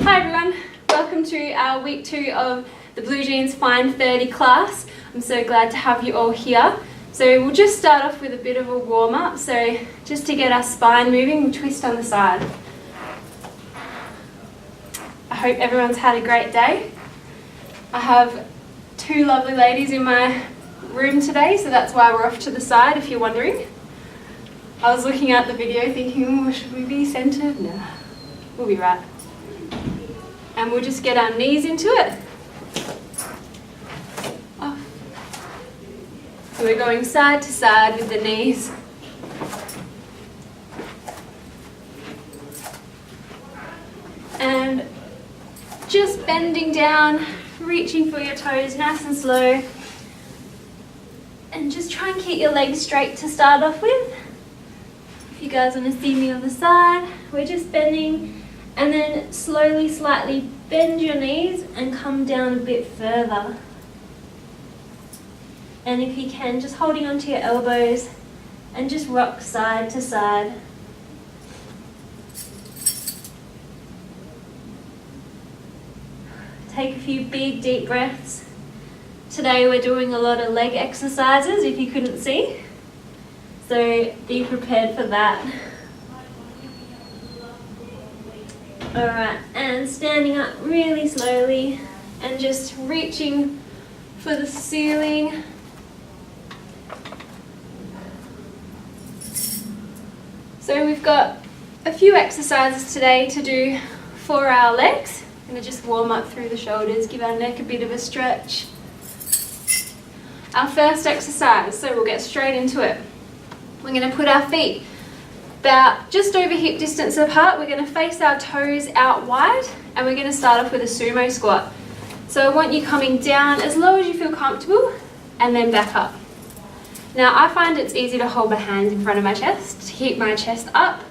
Hi everyone, welcome to our week 2 of the Blue Jeans FIND30 class. I'm so glad to have you all here. So we'll just start off with a bit of a warm up, so just to get our spine moving, we'll twist on the side. I hope everyone's had a great day. I have 2 lovely ladies in my room today, so that's why we're off to the side if you're wondering. I was looking at the video thinking, oh, should we be centered? No, we'll be right. And we'll just get our knees into it. Off. So we're going side to side with the knees. And just bending down, reaching for your toes nice and slow. And just try and keep your legs straight to start off with. If you guys want to see me on the side, we're just bending. And then slowly, slightly bend your knees and come down a bit further. And if you can, just holding onto your elbows and just rock side to side. Take a few big, deep breaths. Today we're doing a lot of leg exercises, if you couldn't see. So be prepared for that. Alright, and standing up really slowly and just reaching for the ceiling. So we've got a few exercises today to do for our legs. I'm going to just warm up through the shoulders, give our neck a bit of a stretch. Our first exercise, so we'll get straight into it. We're going to put our feet about just over hip distance apart. We're going to face our toes out wide and we're going to start off with a sumo squat. So I want you coming down as low as you feel comfortable and then back up. Now I find it's easy to hold my hands in front of my chest to keep my chest up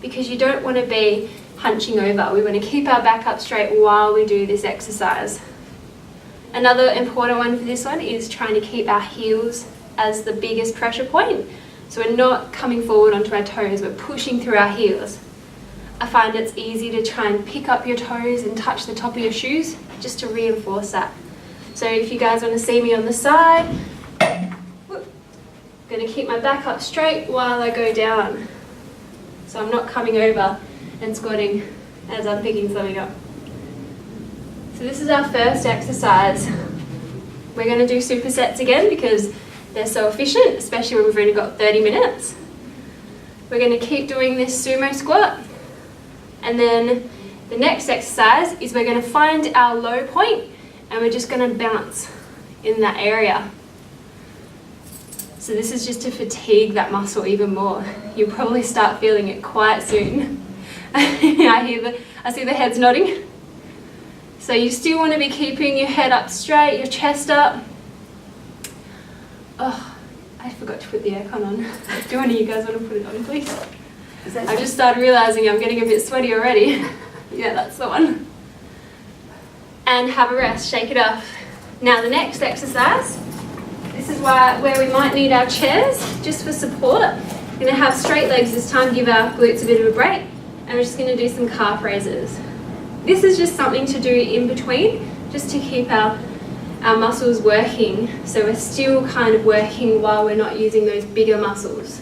because you don't want to be hunching over. We want to keep our back up straight while we do this exercise. Another important one for this one is trying to keep our heels as the biggest pressure point. So we're not coming forward onto our toes, we're pushing through our heels. I find it's easy to try and pick up your toes and touch the top of your shoes just to reinforce that. So if you guys want to see me on the side, I'm going to keep my back up straight while I go down. So I'm not coming over and squatting as I'm picking something up. So this is our first exercise. We're going to do supersets again because they're so efficient, especially when we've only got 30 minutes. We're going to keep doing this sumo squat. And then the next exercise is we're going to find our low point and we're just going to bounce in that area. So this is just to fatigue that muscle even more. You'll probably start feeling it quite soon. I see the heads nodding. So you still want to be keeping your head up straight, your chest up. Oh, I forgot to put the aircon on. Do one of you guys want to put it on, please? I just started realising I'm getting a bit sweaty already. Yeah, that's the one. And have a rest, shake it off. Now the next exercise, this is where we might need our chairs just for support. We're going to have straight legs this time, give our glutes a bit of a break. And we're just going to do some calf raises. This is just something to do in between, just to keep our muscles working. So we're still kind of working while we're not using those bigger muscles.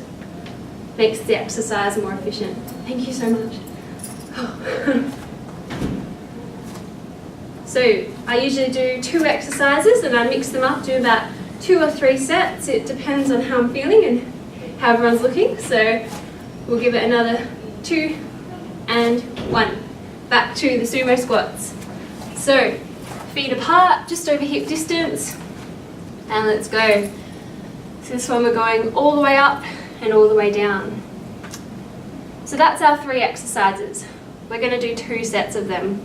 Makes the exercise more efficient. Thank you so much. So I usually do 2 exercises and I mix them up, do about 2 or 3 sets. It depends on how I'm feeling and how everyone's looking. So we'll give it another 2 and 1. Back to the sumo squats. So feet apart, just over hip distance, and let's go. So this one we're going all the way up and all the way down. So that's our 3 exercises. We're going to do 2 sets of them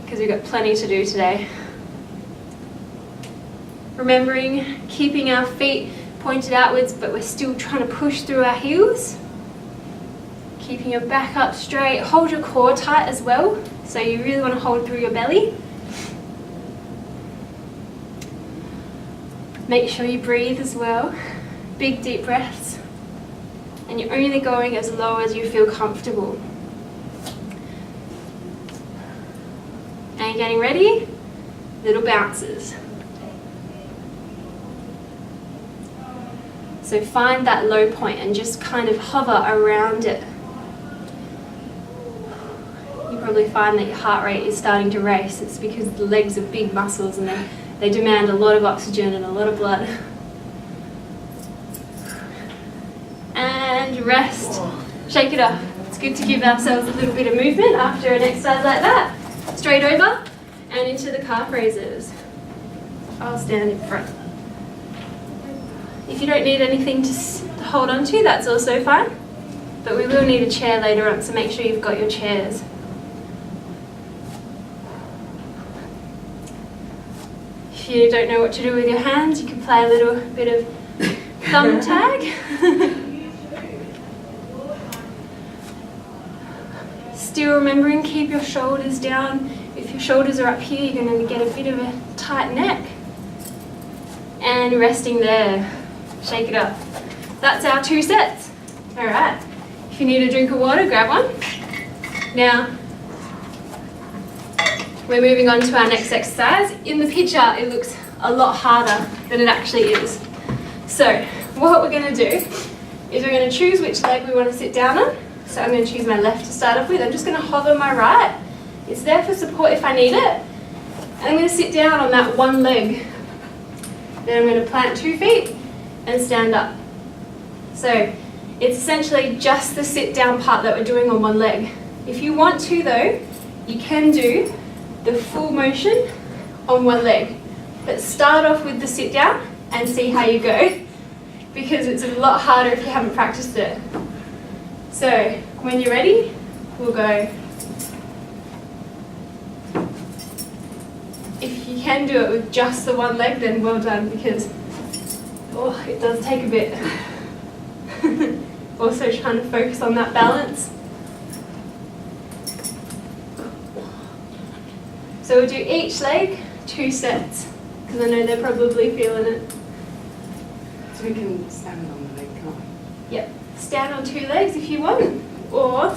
because we've got plenty to do today. Remembering keeping our feet pointed outwards, but we're still trying to push through our heels. Keeping your back up straight, hold your core tight as well, so you really want to hold through your belly. Make sure you breathe as well, big deep breaths, and you're only going as low as you feel comfortable. And getting ready, little bounces. So find that low point and just kind of hover around it. You probably find that your heart rate is starting to race. It's because the legs are big muscles and they demand a lot of oxygen and a lot of blood. And rest. Shake it off. It's good to give ourselves a little bit of movement after an exercise like that. Straight over and into the calf raises. I'll stand in front. If you don't need anything to hold on to, that's also fine. But we will need a chair later on, so make sure you've got your chairs. If you don't know what to do with your hands, you can play a little bit of thumb tag. Still remembering, keep your shoulders down. If your shoulders are up here, you're going to get a bit of a tight neck. And resting there. Shake it up. That's our 2 sets. All right. If you need a drink of water, grab one. Now, we're moving on to our next exercise. In the picture, it looks a lot harder than it actually is. So, what we're going to do is we're going to choose which leg we want to sit down on. So I'm going to choose my left to start off with. I'm just going to hover my right. It's there for support if I need it. And I'm going to sit down on that one leg. Then I'm going to plant 2 feet and stand up. So it's essentially just the sit down part that we're doing on one leg. If you want to though, you can do the full motion on one leg. But start off with the sit down and see how you go, because it's a lot harder if you haven't practiced it. So when you're ready, we'll go. If you can do it with just the one leg, then well done, because it does take a bit. Also trying to focus on that balance. So we'll do each leg 2 sets, because I know they're probably feeling it. So we can stand on the leg, can't we? Yep. Stand on 2 legs if you want, or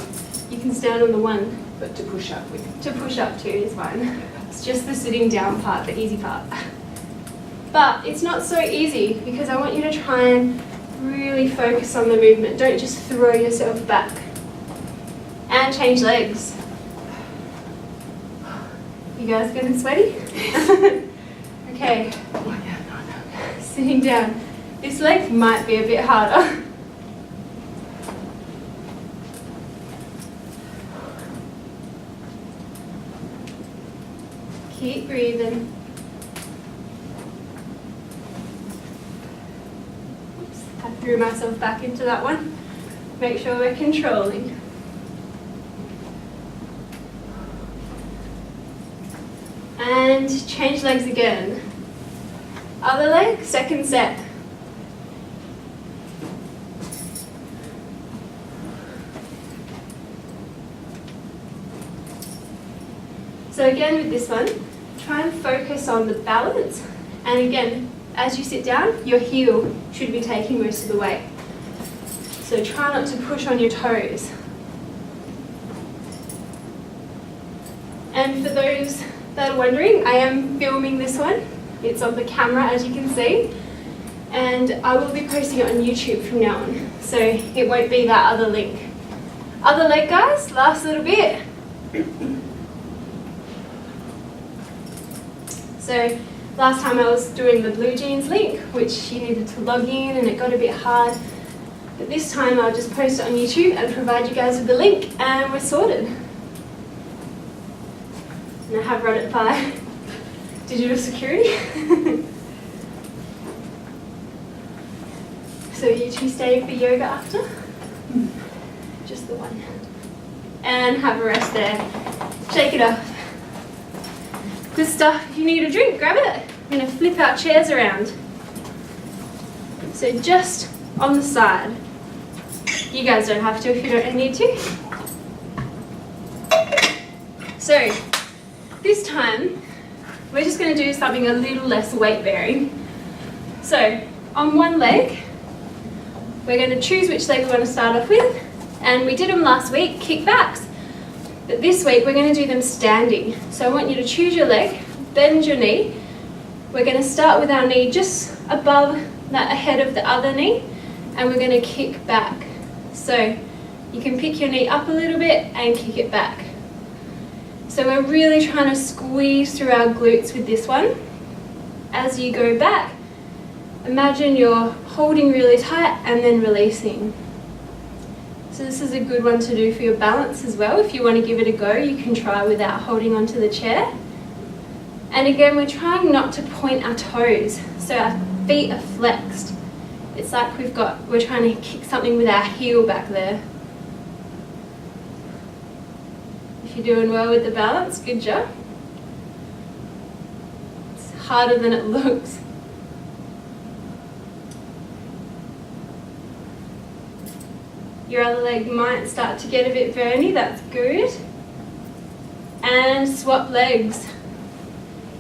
you can stand on the one. But to push up we can. To push up too is fine. It's just the sitting down part, the easy part. But it's not so easy, because I want you to try and really focus on the movement. Don't just throw yourself back. And change legs. You guys getting sweaty? Okay. Oh, yeah, no. Sitting down. This leg might be a bit harder. Keep breathing. Oops, I threw myself back into that one. Make sure we're controlling. And change legs again. Other leg, second set. So again with this one, try and focus on the balance. And again, as you sit down, your heel should be taking most of the weight. So try not to push on your toes. And for those that are wondering, I am filming this one. It's on the camera, as you can see. And I will be posting it on YouTube from now on. So it won't be that other link. Other leg, guys, last little bit. So last time I was doing the blue jeans link, which you needed to log in and it got a bit hard. But this time I'll just post it on YouTube and provide you guys with the link, and we're sorted. And I have run it by digital security. So you two staying for yoga after? Just the one. And have a rest there. Shake it off. Good stuff. If you need a drink, grab it. I'm going to flip our chairs around. So just on the side. You guys don't have to if you don't need to. So this time, we're just going to do something a little less weight bearing. So on one leg, we're going to choose which leg we want to start off with. And we did them last week, kickbacks. But this week we're going to do them standing. So I want you to choose your leg, bend your knee. We're going to start with our knee just above that, ahead of the other knee, and we're going to kick back. So you can pick your knee up a little bit and kick it back. So we're really trying to squeeze through our glutes with this one. As you go back, imagine you're holding really tight and then releasing. So this is a good one to do for your balance as well. If you want to give it a go, you can try without holding onto the chair. And again, we're trying not to point our toes, so our feet are flexed. It's like we're trying to kick something with our heel back there. If you're doing well with the balance, good job. It's harder than it looks. Your other leg might start to get a bit verny, that's good. And swap legs.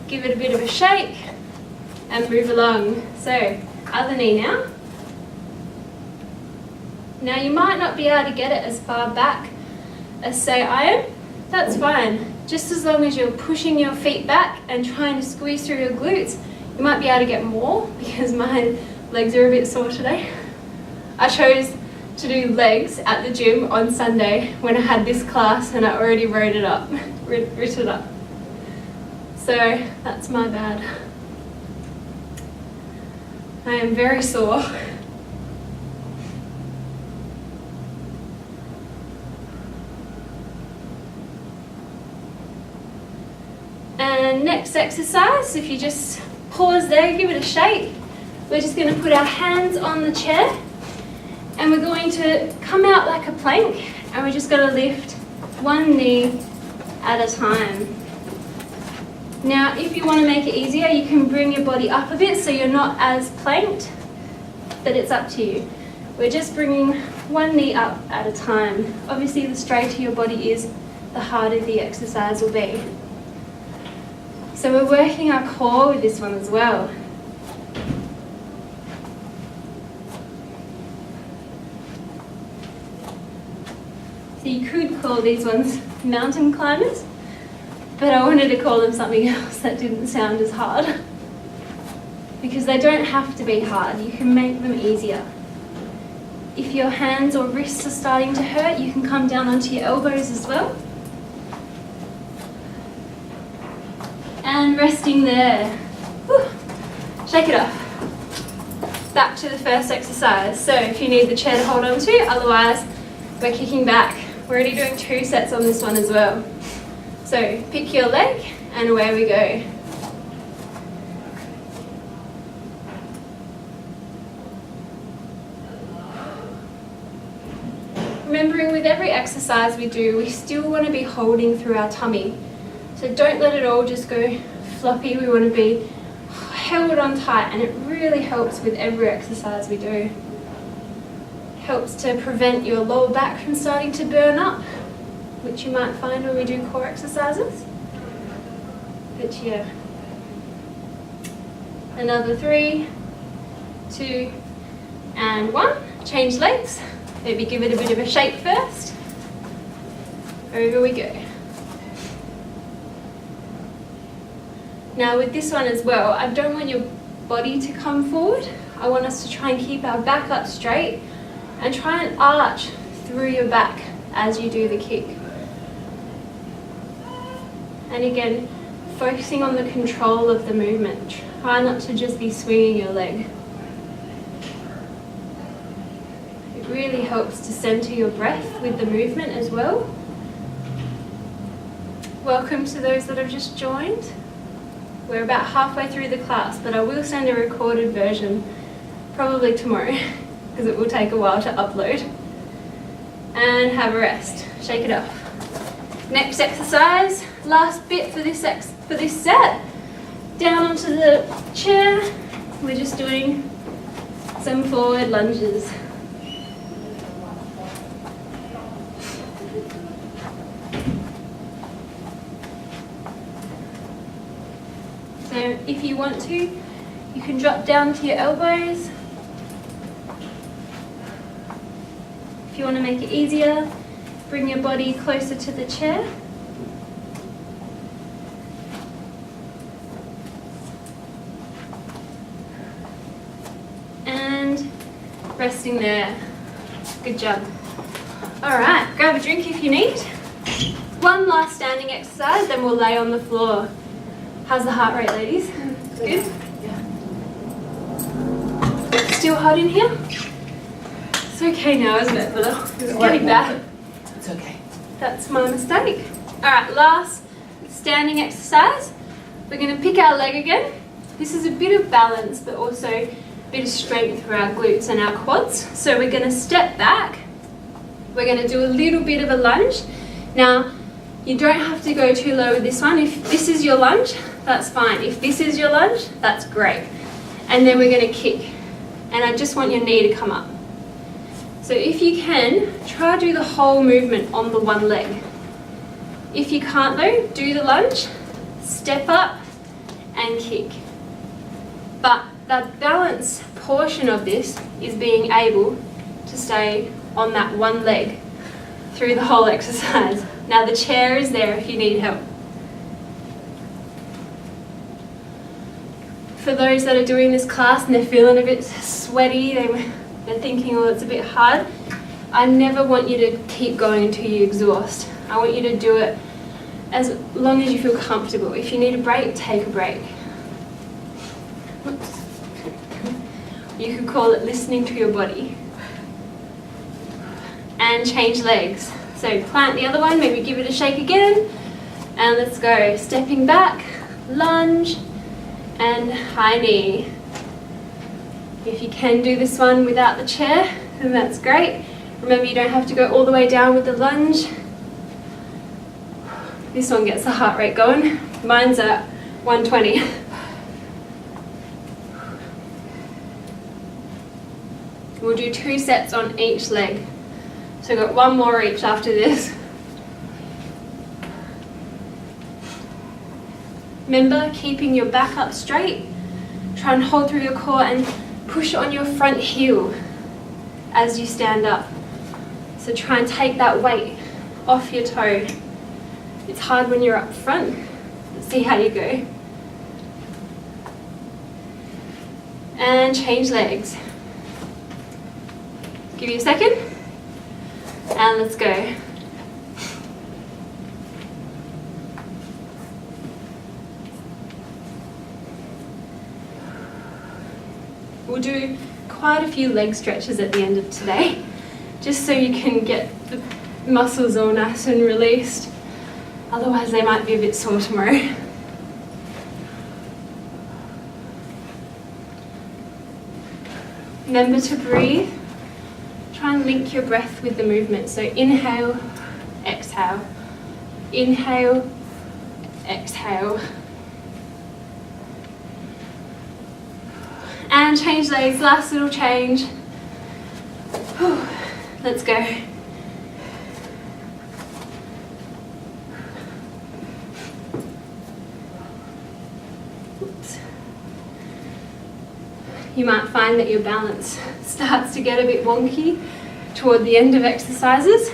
Give it a bit of a shake and move along. So, other knee now. Now you might not be able to get it as far back as say I am. That's fine. Just as long as you're pushing your feet back and trying to squeeze through your glutes, you might be able to get more because my legs are a bit sore today. I chose to do legs at the gym on Sunday when I had this class and I already wrote it up, writ it up. So that's my bad. I am very sore. And next exercise, if you just pause there, give it a shake. We're just going to put our hands on the chair and we're going to come out like a plank and we're just going to lift one knee at a time. Now, if you want to make it easier, you can bring your body up a bit so you're not as planked, but it's up to you. We're just bringing one knee up at a time. Obviously, the straighter your body is, the harder the exercise will be. So we're working our core with this one as well. So you could call these ones mountain climbers, but I wanted to call them something else that didn't sound as hard. Because they don't have to be hard, you can make them easier. If your hands or wrists are starting to hurt, you can come down onto your elbows as well. And resting there. Whew. Shake it off. Back to the first exercise. So if you need the chair to hold on to, otherwise we're kicking back. We're already doing 2 sets on this one as well. So pick your leg and away we go. Remembering with every exercise we do, we still want to be holding through our tummy. So don't let it all just go floppy. We want to be held on tight, and it really helps with every exercise we do. Helps to prevent your lower back from starting to burn up, which you might find when we do core exercises. But yeah. Another 3, 2, and 1. Change legs. Maybe give it a bit of a shake first. Over we go. Now with this one as well, I don't want your body to come forward. I want us to try and keep our back up straight and try and arch through your back as you do the kick. And again, focusing on the control of the movement. Try not to just be swinging your leg. It really helps to center your breath with the movement as well. Welcome to those that have just joined. We're about halfway through the class, but I will send a recorded version probably tomorrow because it will take a while to upload. And have a rest. Shake it off. Next exercise, last bit for this set. Down onto the chair. We're just doing some forward lunges. So if you want to, you can drop down to your elbows. If you want to make it easier, Bring your body closer to the chair. And resting there. Good job. Alright, grab a drink if you need. One last standing exercise, then we'll lay on the floor. How's the heart rate, ladies? Good? Yeah. Still hot in here? It's okay now, isn't it, Phil? It's getting bad. It's okay. That's my mistake. Alright, last standing exercise. We're going to pick our leg again. This is a bit of balance, but also a bit of strength for our glutes and our quads. So we're going to step back. We're going to do a little bit of a lunge. Now, you don't have to go too low with this one. If this is your lunge, that's fine. If this is your lunge, that's great. And then we're going to kick. And I just want your knee to come up. So if you can, try to do the whole movement on the one leg. If you can't though, do the lunge, step up and kick. But the balance portion of this is being able to stay on that one leg through the whole exercise. Now the chair is there if you need help. For those that are doing this class and they're feeling a bit sweaty, they're thinking, oh, it's a bit hard. I never want you to keep going until you exhaust. I want you to do it as long as you feel comfortable. If you need a break, take a break. Whoops. You could call it listening to your body. And change legs. So plant the other one, maybe give it a shake again. And let's go. Stepping back, lunge, and high knee. If you can do this one without the chair, then that's great. Remember, you don't have to go all the way down with the lunge. This one gets the heart rate going. Mine's at 120. We'll do 2 sets on each leg. So we've got 1 more each after this. Remember, keeping your back up straight. Try and hold through your core and push on your front heel as you stand up. So try and take that weight off your toe. It's hard when you're up front. Let's see how you go. And change legs. Give you a second. And let's go. We'll do quite a few leg stretches at the end of today, just so you can get the muscles all nice and released. Otherwise they might be a bit sore tomorrow. Remember to breathe. Try and link your breath with the movement. So inhale, exhale. Inhale, exhale. And change legs, last little change. Whew. Let's go. Oops. You might find that your balance starts to get a bit wonky toward the end of exercises.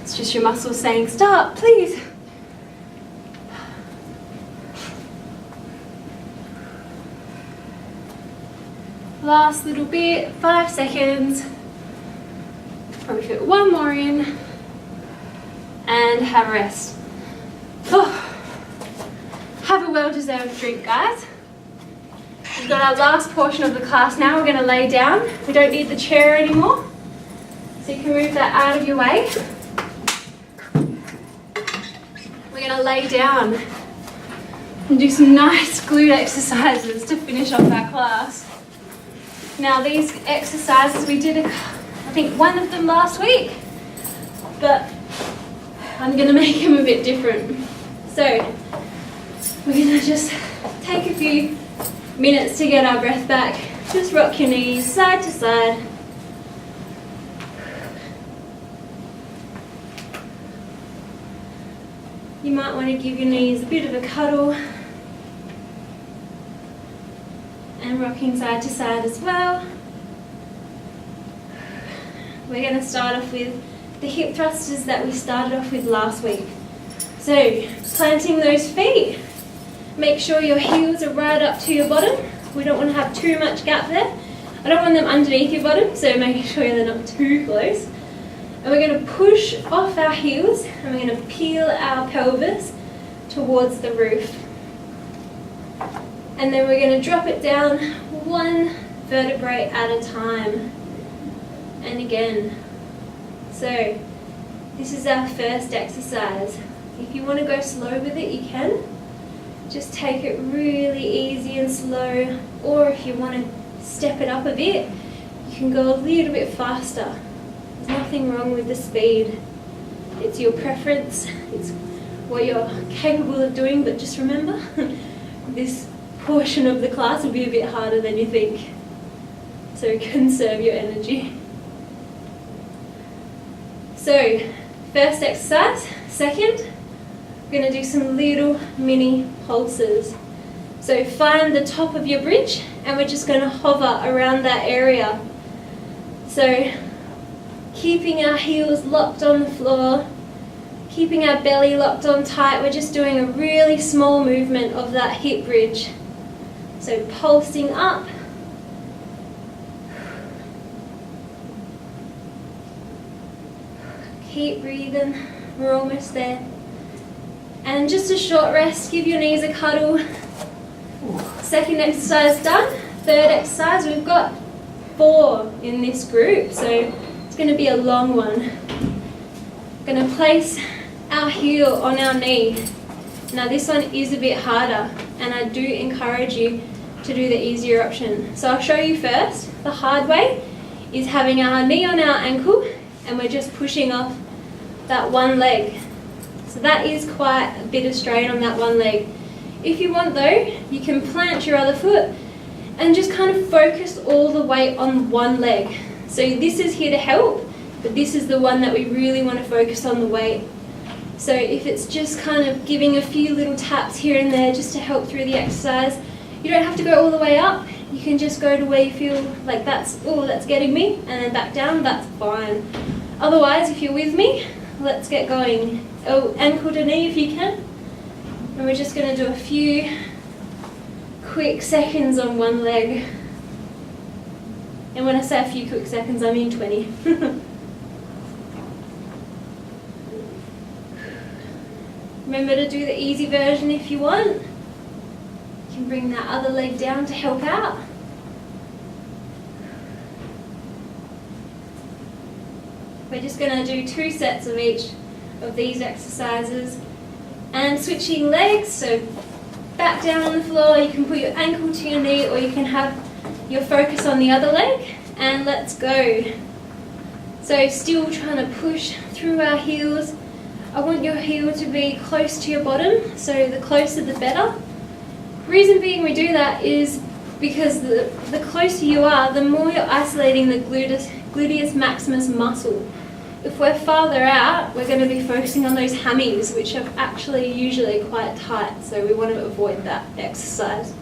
It's just your muscles saying, stop, please. Last little bit, 5 seconds. Probably fit 1 more in. And have a rest. Oh. Have a well-deserved drink, guys. We've got our last portion of the class now. We're going to lay down. We don't need the chair anymore. So you can move that out of your way. We're going to lay down and do some nice glute exercises to finish off our class. Now these exercises, we did, I think, 1 of them last week, but I'm going to make them a bit different. So we're going to just take a few minutes to get our breath back. Just rock your knees side to side. You might want to give your knees a bit of a cuddle. And rocking side to side as well. We're going to start off with the hip thrusters that we started off with last week. So, planting those feet, make sure your heels are right up to your bottom. We don't want to have too much gap there. I don't want them underneath your bottom, so making sure they're not too close. And we're going to push off our heels and we're going to peel our pelvis towards the roof. And then we're going to drop it down one vertebrae at a time. And again. So this is our first exercise. If you want to go slow with it, you can. Just take it really easy and slow. Or if you want to step it up a bit, you can go a little bit faster. There's nothing wrong with the speed. It's your preference. It's what you're capable of doing, but just remember, this portion of the class will be a bit harder than you think. So conserve your energy. So, first exercise. Second, we're going to do some little mini pulses. So find the top of your bridge and we're just going to hover around that area. So keeping our heels locked on the floor, keeping our belly locked on tight, we're just doing a really small movement of that hip bridge. So pulsing up. Keep breathing, we're almost there. And just a short rest, give your knees a cuddle. Second exercise done. Third exercise, we've got 4 in this group, so it's going to be a long one. We're going to place our heel on our knee. Now this one is a bit harder, and I do encourage you to do the easier option. So I'll show you first. The hard way is having our knee on our ankle, and we're just pushing off that one leg. So that is quite a bit of strain on that one leg. If you want though, you can plant your other foot and just kind of focus all the weight on one leg. So this is here to help, but this is the one that we really want to focus on the weight. So if it's just kind of giving a few little taps here and there just to help through the exercise, you don't have to go all the way up. You can just go to where you feel like that's getting me, and then back down, that's fine. Otherwise, if you're with me, let's get going. Oh, ankle to knee if you can. And we're just going to do a few quick seconds on one leg. And when I say a few quick seconds, I mean 20. Remember to do the easy version if you want. You can bring that other leg down to help out. We're just going to do 2 sets of each of these exercises. And switching legs, so back down on the floor, you can put your ankle to your knee or you can have your focus on the other leg, and let's go. So still trying to push through our heels. I want your heel to be close to your bottom, so the closer the better. Reason being we do that is because the closer you are, the more you're isolating the gluteus maximus muscle. If we're farther out, we're going to be focusing on those hammies, which are actually usually quite tight, so we want to avoid that exercise.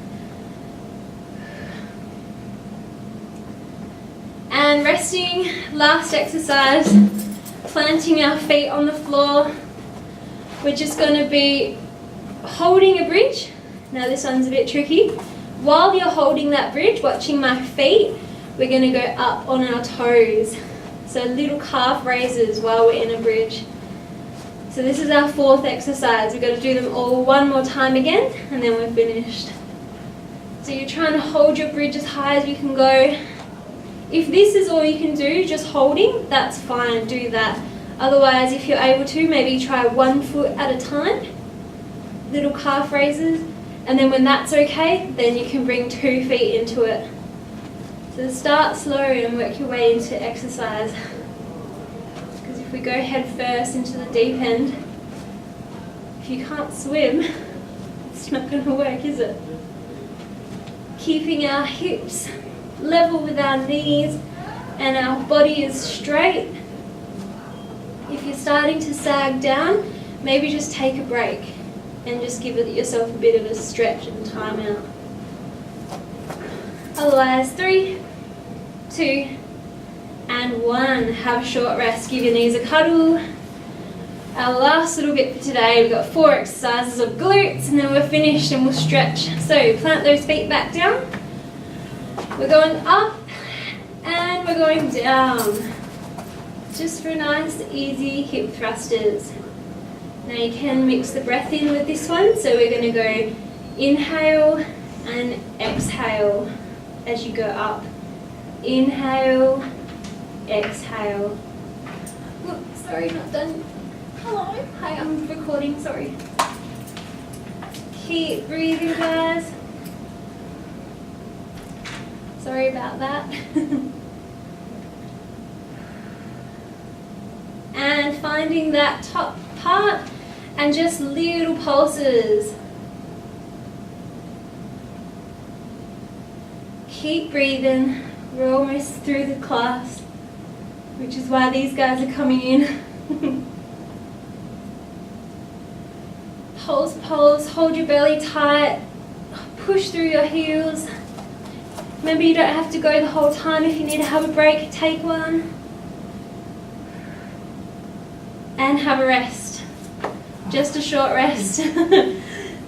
And resting, last exercise, planting our feet on the floor. We're just going to be holding a bridge. Now this one's a bit tricky. While you're holding that bridge, watching my feet, we're going to go up on our toes. So little calf raises while we're in a bridge. So this is our 4th exercise. We've got to do them all one more time again, and then we're finished. So you're trying to hold your bridge as high as you can go. If this is all you can do, just holding, that's fine, do that. Otherwise, if you're able to, maybe try 1 foot at a time. Little calf raises. And then when that's okay, then you can bring 2 feet into it. So start slow and work your way into exercise. Because if we go head first into the deep end, if you can't swim, it's not going to work, is it? Keeping our hips level with our knees and our body is straight. If you're starting to sag down, maybe just take a break and just give yourself a bit of a stretch and time out. Otherwise, 3, 2, and and 1. Have a short rest, give your knees a cuddle. Our last little bit for today, we've got 4 exercises of glutes and then we're finished and we'll stretch. So plant those feet back down. We're going up and we're going down. Just for nice, easy hip thrusters. Now you can mix the breath in with this one. So we're going to go inhale and exhale as you go up. Inhale, exhale. Oops, sorry, not done. Hello. Hi, I'm recording, sorry. Keep breathing, guys. Sorry about that. And finding that top part and just little pulses. Keep breathing. We're almost through the class, which is why these guys are coming in. Pulse, pulse, hold your belly tight, push through your heels. Remember, you don't have to go the whole time. If you need to have a break, take one. And have a rest. Just a short rest.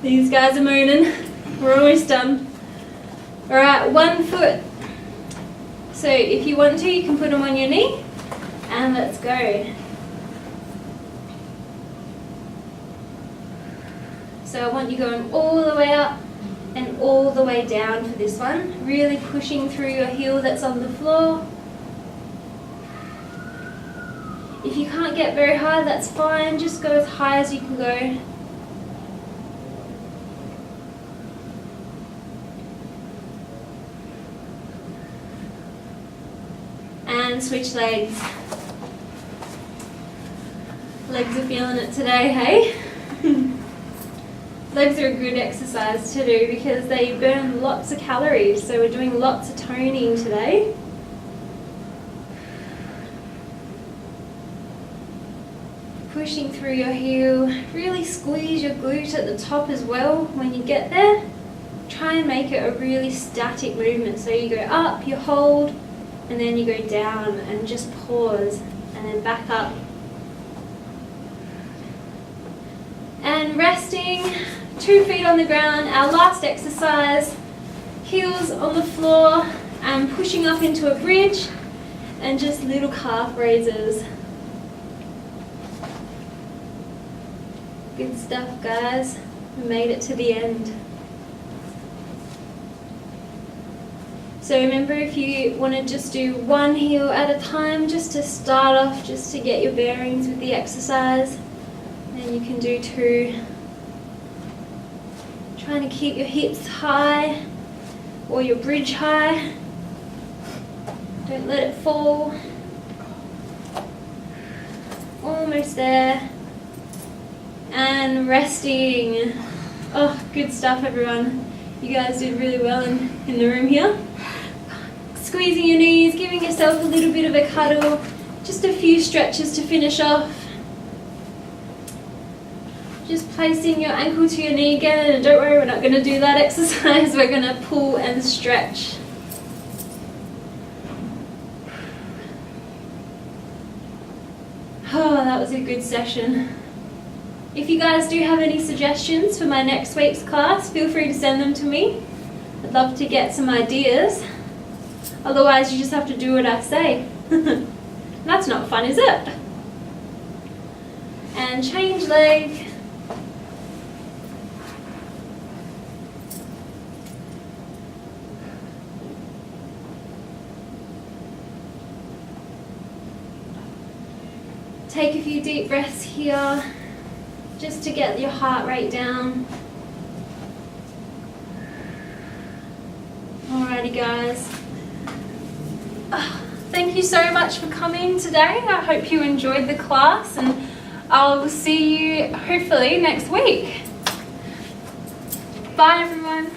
These guys are mooning. We're almost done. Alright, 1 foot. So if you want to, you can put them on your knee. And let's go. So I want you going all the way up and all the way down for this one. Really pushing through your heel that's on the floor. If you can't get very high, that's fine. Just go as high as you can go. And switch legs. Legs are feeling it today, hey? Legs are a good exercise to do because they burn lots of calories, so we're doing lots of toning today. Pushing through your heel, really squeeze your glute at the top as well when you get there. Try and make it a really static movement, so you go up, you hold, and then you go down and just pause and then back up. And resting, 2 feet on the ground, our last exercise, heels on the floor and pushing up into a bridge and just little calf raises. Good stuff, guys. We made it to the end. So remember, if you want to just do 1 heel at a time, just to start off, just to get your bearings with the exercise, then you can do 2. Trying to keep your hips high or your bridge high. Don't let it fall. Almost there. And resting. Oh, good stuff, everyone. You guys did really well in the room here. Squeezing your knees, giving yourself a little bit of a cuddle. Just a few stretches to finish off. Just placing your ankle to your knee again, and don't worry, we're not going to do that exercise. We're going to pull and stretch. Oh, that was a good session. If you guys do have any suggestions for my next week's class, feel free to send them to me. I'd love to get some ideas. Otherwise, you just have to do what I say. That's not fun, is it? And change leg. Take a few deep breaths here, just to get your heart rate down. Alrighty, guys. Thank you so much for coming today. I hope you enjoyed the class, and I'll see you hopefully next week. Bye, everyone.